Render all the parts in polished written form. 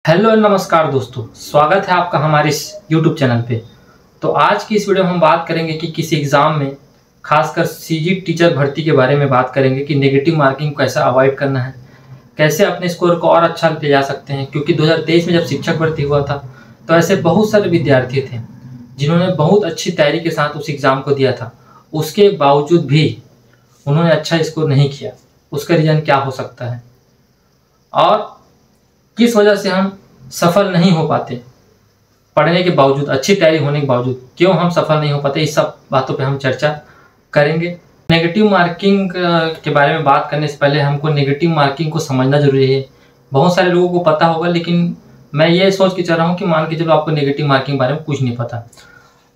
Hello नमस्कार दोस्तों, स्वागत है आपका हमारे इस यूट्यूब चैनल पे। तो आज की इस वीडियो में हम बात करेंगे कि किसी एग्ज़ाम में खासकर सीजी टीचर भर्ती के बारे में बात करेंगे कि नेगेटिव मार्किंग को कैसे अवॉइड करना है, कैसे अपने स्कोर को और अच्छा ले जा सकते हैं। क्योंकि 2023 में जब शिक्षक भर्ती हुआ था तो ऐसे बहुत सारे विद्यार्थी थे जिन्होंने बहुत अच्छी तैयारी के साथ उस एग्ज़ाम को दिया था, उसके बावजूद भी उन्होंने अच्छा स्कोर नहीं किया। उसका रीज़न क्या हो सकता है और किस वजह से हम सफल नहीं हो पाते, पढ़ने के बावजूद, अच्छी तैयारी होने के बावजूद क्यों हम सफल नहीं हो पाते, इस सब बातों पे हम चर्चा करेंगे। नेगेटिव मार्किंग के बारे में बात करने से पहले हमको नेगेटिव मार्किंग को समझना जरूरी है। बहुत सारे लोगों को पता होगा, लेकिन मैं ये सोच के चल रहा हूँ कि मान के चलो आपको नेगेटिव मार्किंग के बारे में कुछ नहीं पता।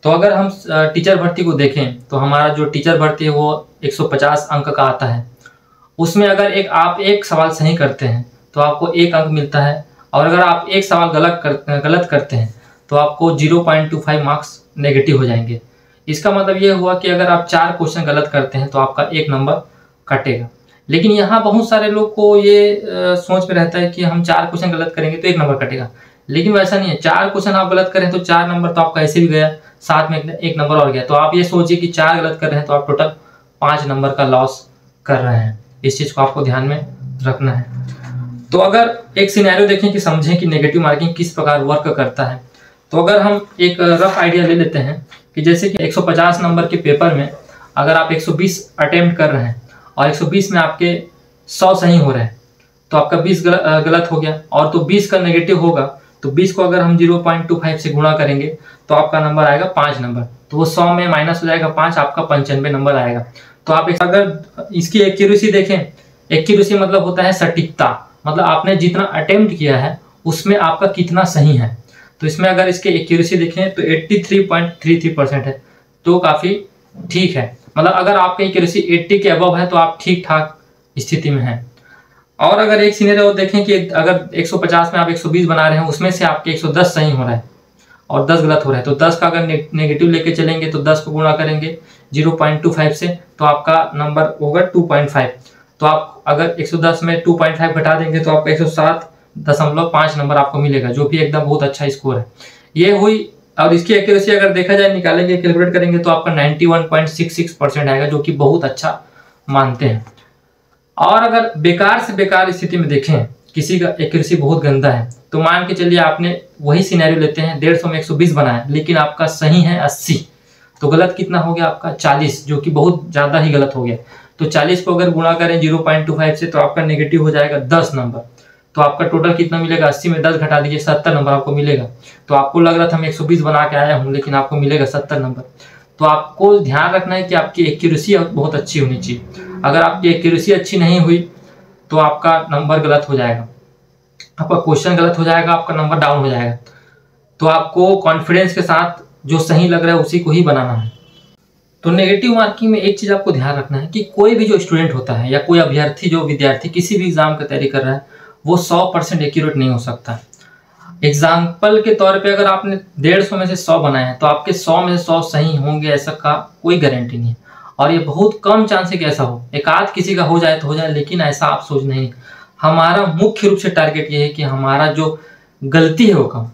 तो अगर हम टीचर भर्ती को देखें तो हमारा जो टीचर भर्ती है वो 150 अंक का आता है। उसमें अगर आप एक सवाल सही करते हैं तो आपको 1 अंक मिलता है, और अगर आप एक सवाल गलत करते हैं तो आपको 0.25 मार्क्स नेगेटिव हो जाएंगे। इसका मतलब ये हुआ कि अगर आप 4 क्वेश्चन गलत करते हैं तो आपका 1 नंबर कटेगा। लेकिन यहाँ बहुत सारे लोग को ये सोच में रहता है कि हम 4 क्वेश्चन गलत करेंगे तो 1 नंबर कटेगा, लेकिन वैसा नहीं है। 4 क्वेश्चन आप गलत करें तो 4 नंबर तो आपका ऐसे भी गया, साथ में 1 नंबर और गया। तो आप ये सोचिए कि 4 गलत कर रहे हैं तो आप टोटल 5 नंबर का लॉस कर रहे हैं। इस चीज़ को आपको ध्यान में रखना है। तो अगर एक सिनेरियो देखें कि समझें कि नेगेटिव मार्किंग किस प्रकार वर्क करता है, तो अगर हम एक रफ आइडिया ले लेते हैं कि जैसे कि 150 नंबर के पेपर में अगर आप 120 अटेम्प्ट कर रहे हैं और 120 में आपके 100 सही हो रहे हैं तो आपका 20 गलत हो गया, और तो 20 का नेगेटिव होगा तो 20 को अगर हम 0.25 से गुणा करेंगे तो आपका नंबर आएगा 5 नंबर। तो वो 100 में माइनस हो जाएगा 5, आपका 95 नंबर आएगा। तो आप अगर इसकी एक्यूरेसी देखें, एक्यूरेसी मतलब होता है सटीकता, मतलब आपने जितना अटेम्प्ट किया है उसमें आपका कितना सही है। तो इसमें अगर इसके एक्यूरेसी देखें तो 83.33% है, तो काफ़ी ठीक है। मतलब अगर आपका एक्यूरेसी 80 के अबव है तो आप ठीक ठाक स्थिति में हैं। और अगर एक सिनेरियो देखें कि अगर 150 में आप 120 बना रहे हैं, उसमें से आपके 110 सही हो रहा है और 10 गलत हो रहा है, तो 10 का अगर नेगेटिव लेके चलेंगे तो 10 को गुणा करेंगे 0.25 से तो आपका नंबर होगा 2.5। तो आप अगर 110 में 2.5 घटा देंगे तो आपका 107.5 नंबर आपको मिलेगा, जो भी एकदम बहुत अच्छा स्कोर है। ये हुई। और इसकी एक्यूरेसी अगर देखा जाए, निकालेंगे, कैलकुलेट करेंगे तो आपका 91.66% आएगा, जो कि बहुत अच्छा मानते हैं। और अगर बेकार से बेकार स्थिति में देखें, किसी का एक्यूरेसी बहुत गंदा है, तो मान के चलिए आपने वही सिनेरियो लेते हैं, 150 में 120 बनाया लेकिन आपका सही है 80, तो गलत कितना हो गया आपका 40, जो कि बहुत ज़्यादा ही गलत हो गया। तो 40 को अगर गुणा करें 0.25 से तो आपका नेगेटिव हो जाएगा 10 नंबर। तो आपका टोटल कितना मिलेगा, 80 में 10 घटा दीजिए, 70 नंबर आपको मिलेगा। तो आपको लग रहा था मैं 120 बना के आया हूँ, लेकिन आपको मिलेगा 70 नंबर। तो आपको ध्यान रखना है कि आपकी एक्यूरेसी बहुत अच्छी होनी चाहिए। अगर आपकी एक्यूरेसी अच्छी नहीं हुई तो आपका नंबर गलत हो जाएगा, आपका क्वेश्चन गलत हो जाएगा, आपका नंबर डाउन हो जाएगा। तो आपको कॉन्फिडेंस के साथ जो सही लग रहा है उसी को ही बनाना है। तो नेगेटिव मार्किंग में एक चीज़ आपको ध्यान रखना है कि कोई भी जो स्टूडेंट होता है या कोई अभ्यर्थी, जो विद्यार्थी किसी भी एग्जाम की तैयारी कर रहा है, वो 100% एक्यूरेट नहीं हो सकता। एग्जाम्पल के तौर पे अगर आपने 150 में से 100 बनाए हैं तो आपके 100 में से 100 सही होंगे, ऐसा का कोई गारंटी नहीं है। और ये बहुत कम चांस है कि ऐसा हो, एक आध किसी का हो जाए तो हो जाए, लेकिन ऐसा आप सोच नहीं। हमारा मुख्य रूप से टारगेट ये है कि हमारा जो गलती है वो कम,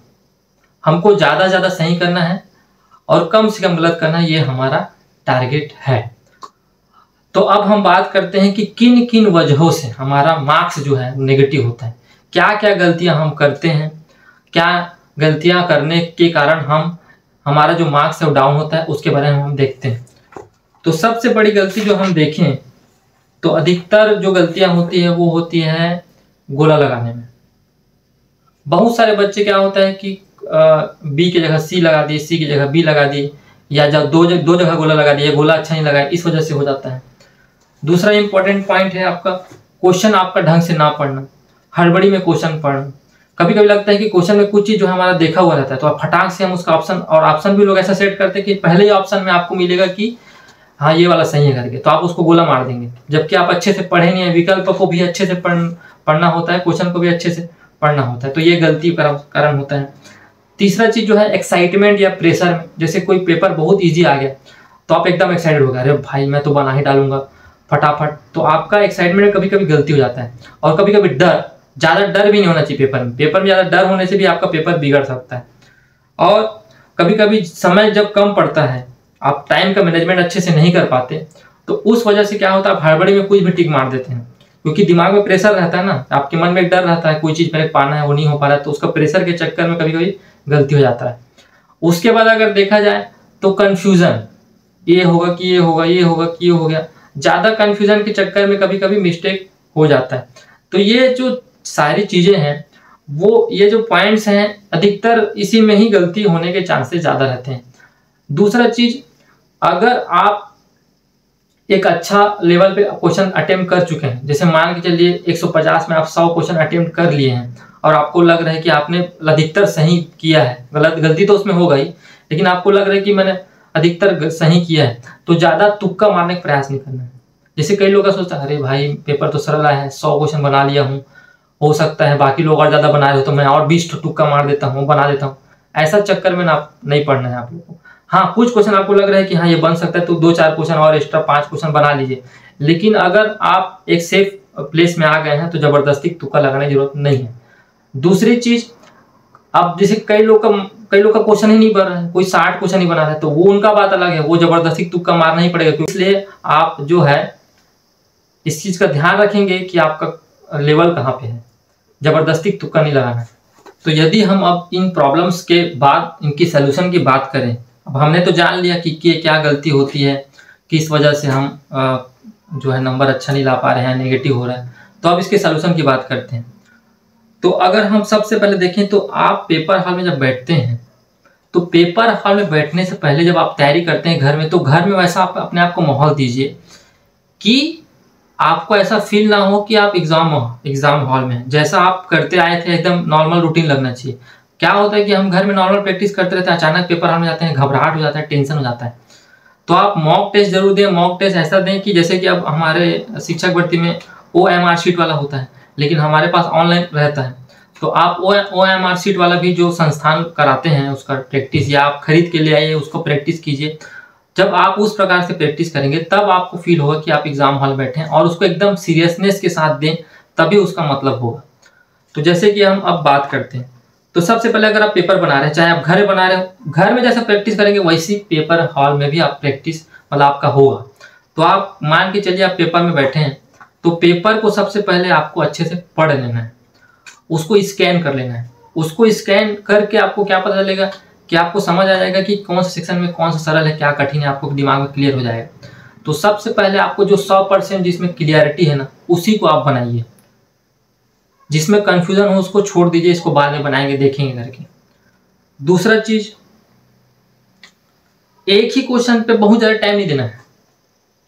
हमको ज़्यादा से ज़्यादा सही करना है और कम से कम गलत करना है, ये हमारा टारगेट है। तो अब हम बात करते हैं कि किन किन वजहों से हमारा मार्क्स जो है नेगेटिव होता है, क्या क्या गलतियां हम करते हैं, क्या गलतियां करने के कारण हमारा जो मार्क्स है वो डाउन होता है, उसके बारे में हम देखते हैं। तो सबसे बड़ी गलती जो हम देखें तो अधिकतर जो गलतियां होती है वो होती है गोला लगाने में। बहुत सारे बच्चे क्या होता है कि बी की जगह सी लगा दिए, सी की जगह बी लगा दिए, या जब दो जगह गोला लगा दिया, गोला अच्छा नहीं लगा, इस वजह से हो जाता है। दूसरा इंपॉर्टेंट पॉइंट है आपका क्वेश्चन आपका ढंग से ना पढ़ना, हड़बड़ी में क्वेश्चन पढ़ना। कभी कभी लगता है कि क्वेश्चन में कुछ चीज़ जो हमारा देखा हुआ रहता है तो आप फटाक से हम उसका ऑप्शन, और ऑप्शन भी लोग ऐसा सेट करते हैं कि पहले ही ऑप्शन में आपको मिलेगा कि हाँ ये वाला सही है करके, तो आप उसको गोला मार देंगे, जबकि आप अच्छे से पढ़े नहीं है। विकल्प को भी अच्छे से पढ़ना होता है, क्वेश्चन को भी अच्छे से पढ़ना होता है, तो ये गलती कारण होता है। तीसरा चीज़ जो है एक्साइटमेंट या प्रेशर में, जैसे कोई पेपर बहुत ईजी आ गया तो आप एकदम एक्साइटेड हो गए, अरे भाई मैं तो बना ही डालूंगा फटाफट। तो आपका एक्साइटमेंट में कभी कभी गलती हो जाता है, और कभी कभी डर, ज़्यादा डर भी नहीं होना चाहिए पेपर में। पेपर में ज़्यादा डर होने से भी आपका पेपर बिगड़ सकता है। और कभी कभी समय जब कम पड़ता है, आप टाइम का मैनेजमेंट अच्छे से नहीं कर पाते, तो उस वजह से क्या होता है, आप हड़बड़ी में कुछ भी टिक मार देते हैं, क्योंकि दिमाग में प्रेशर रहता है ना, आपके मन में एक डर रहता है, कोई चीज़ मेरे पाना है वो नहीं हो पा रहा है, तो उसका प्रेशर के चक्कर में कभी कभी गलती हो जाता है। उसके बाद अगर देखा जाए तो कन्फ्यूज़न, ये होगा कि ये होगा, ये होगा कि ये हो गया, ज़्यादा कन्फ्यूज़न के चक्कर में कभी कभी मिस्टेक हो जाता है। तो ये जो सारी चीज़ें हैं, वो ये जो पॉइंट्स हैं, अधिकतर इसी में ही गलती होने के चांसेस ज़्यादा रहते हैं। दूसरा चीज़, अगर आप एक अच्छा लेवल पे क्वेश्चन अटेम्प्ट कर चुके हैं, जैसे मान के चलिए 150 में आप 100 क्वेश्चन अटेम्प्ट कर लिए हैं और आपको लग रहा है कि आपने अधिकतर सही किया है, गलती तो उसमें होगा ही, लेकिन आपको लग रहा है कि मैंने अधिकतर सही किया है, तो ज़्यादा तुक्का मारने का प्रयास नहीं करना है। जैसे कई लोग का सोचता है, अरे भाई पेपर तो सरल है, 100 क्वेश्चन बना लिया हूँ, हो सकता है बाकी लोग और ज़्यादा बना रहे हो तो मैं और 20 तुक्का मार देता हूँ, बना देता हूँ। ऐसा चक्कर में ना नहीं पढ़ना है आप लोग को। हाँ, कुछ क्वेश्चन आपको लग रहा है कि हाँ ये बन सकता है, तो 2-4 क्वेश्चन और एक्स्ट्रा 5 क्वेश्चन बना लीजिए, लेकिन अगर आप एक सेफ प्लेस में आ गए हैं तो जबरदस्ती तुक्का लगाने की जरूरत नहीं है। दूसरी चीज, अब जैसे कई लोग का क्वेश्चन ही नहीं बन रहा है, कोई 60 क्वेश्चन ही बना रहा है, तो वो उनका बात अलग है, वो जबरदस्ती तुक्का मारना ही पड़ेगा। इसलिए आप जो है इस चीज का ध्यान रखेंगे कि आपका लेवल कहाँ पे है, जबरदस्ती तुक्का नहीं लगाना है। तो यदि हम अब इन प्रॉब्लम्स के बाद इनकी सोल्यूशन की बात करें, अब हमने तो जान लिया कि क्या गलती होती है, किस वजह से हम जो है नंबर अच्छा नहीं ला पा रहे हैं, नेगेटिव हो रहा है। तो अब इसके सोल्यूशन की बात करते हैं। तो अगर हम सबसे पहले देखें तो आप पेपर हॉल में जब बैठते हैं, तो पेपर हॉल में बैठने से पहले जब आप तैयारी करते हैं घर में, तो घर में वैसा आप अपने आप को माहौल दीजिए कि आपको ऐसा फील ना हो कि आप एग्जाम हॉल में, जैसा आप करते आए थे एकदम नॉर्मल रूटीन लगना चाहिए। क्या होता है कि हम घर में नॉर्मल प्रैक्टिस करते रहते हैं, अचानक पेपर हॉल में जाते हैं, घबराहट हो जाता है, टेंशन हो जाता है। तो आप मॉक टेस्ट जरूर दें। मॉक टेस्ट ऐसा दें कि जैसे कि अब हमारे शिक्षक भर्ती में OMR शीट वाला होता है, लेकिन हमारे पास ऑनलाइन रहता है, तो आप OMR शीट वाला भी जो संस्थान कराते हैं उसका प्रैक्टिस, या आप खरीद के ले आइए, उसको प्रैक्टिस कीजिए। जब आप उस प्रकार से प्रैक्टिस करेंगे तब आपको फील होगा कि आप एग्जाम हॉल बैठे हैं, और उसको एकदम सीरियसनेस के साथ दें, तभी उसका मतलब होगा। तो जैसे कि हम अब बात करते हैं, तो सबसे पहले अगर आप पेपर बना रहे हैं, चाहे आप घर बना रहे हो, घर में जैसा प्रैक्टिस करेंगे वैसी पेपर हॉल में भी आप प्रैक्टिस मतलब आपका होगा। तो आप मान के चलिए आप पेपर में बैठे हैं, तो पेपर को सबसे पहले आपको अच्छे से पढ़ लेना है, उसको स्कैन कर लेना है। उसको स्कैन करके आपको क्या पता चलेगा कि आपको समझ आ जाएगा कि कौन सा सेक्शन में कौन सा सरल है, क्या कठिन है, आपको दिमाग में क्लियर हो जाएगा। तो सबसे पहले आपको जो 100% जिसमें क्लियरिटी है ना, उसी को आप बनाइए। जिसमें कंफ्यूजन हो उसको छोड़ दीजिए, इसको बाद में बनाएंगे, देखेंगे करके। दूसरा चीज, एक ही क्वेश्चन पे बहुत ज्यादा टाइम नहीं देना है,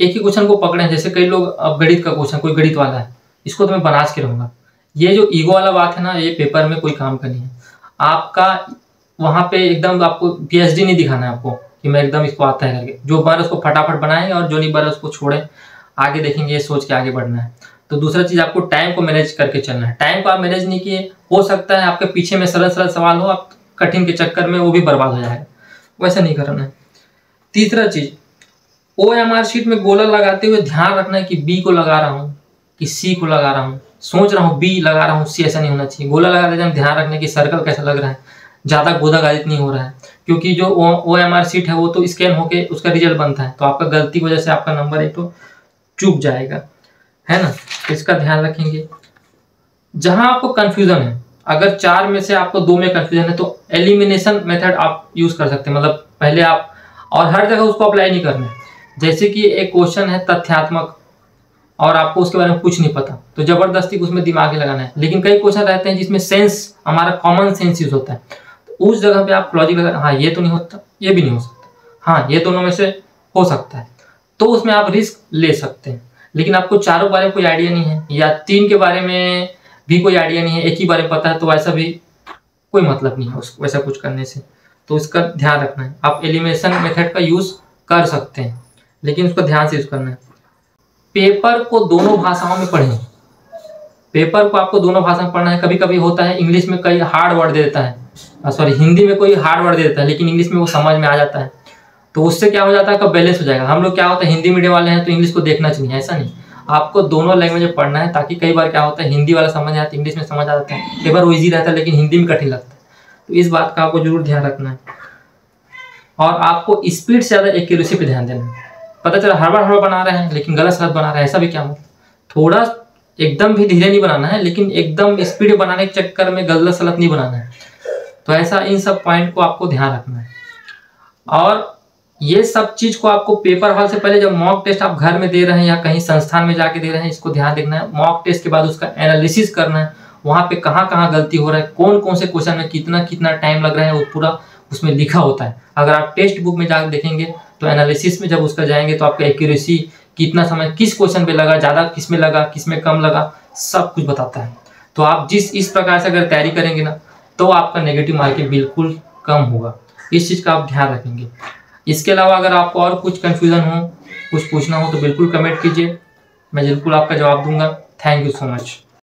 एक ही क्वेश्चन को पकड़े। जैसे कई लोग, अब गणित का क्वेश्चन, कोई गणित वाला है, इसको तो मैं बना के रहूंगा, ये जो ईगो वाला बात है ना, ये पेपर में कोई काम का नहीं है। आपका वहां पे एकदम आपको PhD नहीं दिखाना है आपको कि मैं एकदम इसको आता है करके। जो बार उसको फटाफट बनाएंगे और जो नहीं बार उसको छोड़े, आगे देखेंगे, ये सोच के आगे बढ़ना है। तो दूसरा चीज, आपको टाइम को मैनेज करके चलना है। टाइम को आप मैनेज नहीं किए, हो सकता है आपके पीछे में सरल सरल सवाल हो, आप कठिन के चक्कर में वो भी बर्बाद हो जाएगा, वैसा नहीं करना है। तीसरा चीज, OMR शीट में गोला लगाते हुए ध्यान रखना है कि B को लगा रहा हूँ कि C को लगा रहा हूँ, सोच रहा हूँ B लगा रहा हूँ C, ऐसा नहीं होना चाहिए। गोला लगाते टाइम ध्यान रखने की सर्कल कैसा लग रहा है, ज्यादा गोदागादित नहीं हो रहा है, क्योंकि जो OMR शीट है वो तो स्कैन होके उसका रिजल्ट बनता है, तो आपका गलती की वजह से आपका नंबर एक तो चूक जाएगा, है ना। तो इसका ध्यान रखेंगे। जहां आपको कंफ्यूजन है, अगर 4 में से आपको 2 में कंफ्यूजन है, तो एलिमिनेशन मेथड आप यूज कर सकते हैं। मतलब पहले आप, और हर जगह उसको अप्लाई नहीं करना है। जैसे कि एक क्वेश्चन है तथ्यात्मक और आपको उसके बारे में कुछ नहीं पता, तो जबरदस्ती उसमें दिमाग ही लगाना है। लेकिन कई क्वेश्चन रहते हैं जिसमें सेंस, हमारा कॉमन सेंस यूज होता है, तो उस जगह पे आप लॉजिक लगा, हाँ ये तो नहीं होता, ये भी नहीं हो सकता, हाँ ये दोनों में से हो सकता है, तो उसमें आप रिस्क ले सकते हैं। लेकिन आपको चारों बारे में कोई आइडिया नहीं है, या 3 के बारे में भी कोई आइडिया नहीं है, एक ही बारे में पता है, तो वैसा भी कोई मतलब नहीं है उसको वैसा कुछ करने से। तो इसका ध्यान रखना है। आप एलिमिनेशन मेथड का यूज कर सकते हैं, लेकिन उसको ध्यान से यूज करना है। पेपर को दोनों भाषाओं में पढ़ें। पेपर को आपको दोनों भाषा में पढ़ना है। कभी कभी होता है इंग्लिश में कई हार्ड वर्ड दे देता है, सॉरी हिंदी में कोई हार्ड वर्ड दे देता है, लेकिन इंग्लिश में वो समझ में आ जाता है, तो उससे क्या हो जाता है, कब बैलेंस हो जाएगा। हम लोग क्या होता है, हिंदी मीडियम वाले हैं तो इंग्लिश को देखना चाहिए, ऐसा नहीं। आपको दोनों लैंग्वेज में पढ़ना है, ताकि कई बार क्या होता है हिंदी वाला समझ आता है, इंग्लिश में समझ आता है, कई बार वो ईजी रहता है लेकिन हिंदी में कठिन लगता है। तो इस बात का आपको जरूर ध्यान रखना है। और आपको स्पीड से ज़्यादा एक्यूरेसी पे ध्यान देना है। पता चला हड़बड़ बना रहे हैं लेकिन गलत सलत बना रहे हैं, ऐसा भी क्या हो। थोड़ा एकदम भी धीरे नहीं बनाना है, लेकिन एकदम स्पीड बनाने के चक्कर में गलत सलत नहीं बनाना है। तो ऐसा इन सब पॉइंट को आपको ध्यान रखना है। और ये सब चीज को आपको पेपर हॉल से पहले, जब मॉक टेस्ट आप घर में दे रहे हैं या कहीं संस्थान में जाके दे रहे हैं, इसको ध्यान देखना है। मॉक टेस्ट के बाद उसका एनालिसिस करना है, वहां पे कहाँ कहाँ गलती हो रहा है, कौन कौन से क्वेश्चन में कितना कितना टाइम लग रहा है, वो पूरा उसमें लिखा होता है। अगर आप टेक्स्ट बुक में जाकर देखेंगे तो एनालिसिस में जब उसका जाएंगे तो आपका एक्यूरेसी कितना समय किस क्वेश्चन पे लगा, ज़्यादा किस में लगा, किस में कम लगा, सब कुछ बताता है। तो आप इस प्रकार से अगर तैयारी करेंगे ना, तो आपका नेगेटिव मार्किंग बिल्कुल कम होगा। इस चीज़ का आप ध्यान रखेंगे। इसके अलावा अगर आपको और कुछ कन्फ्यूज़न हो, कुछ पूछना हो, तो बिल्कुल कमेंट कीजिए, मैं बिल्कुल आपका जवाब दूंगा। Thank you so much.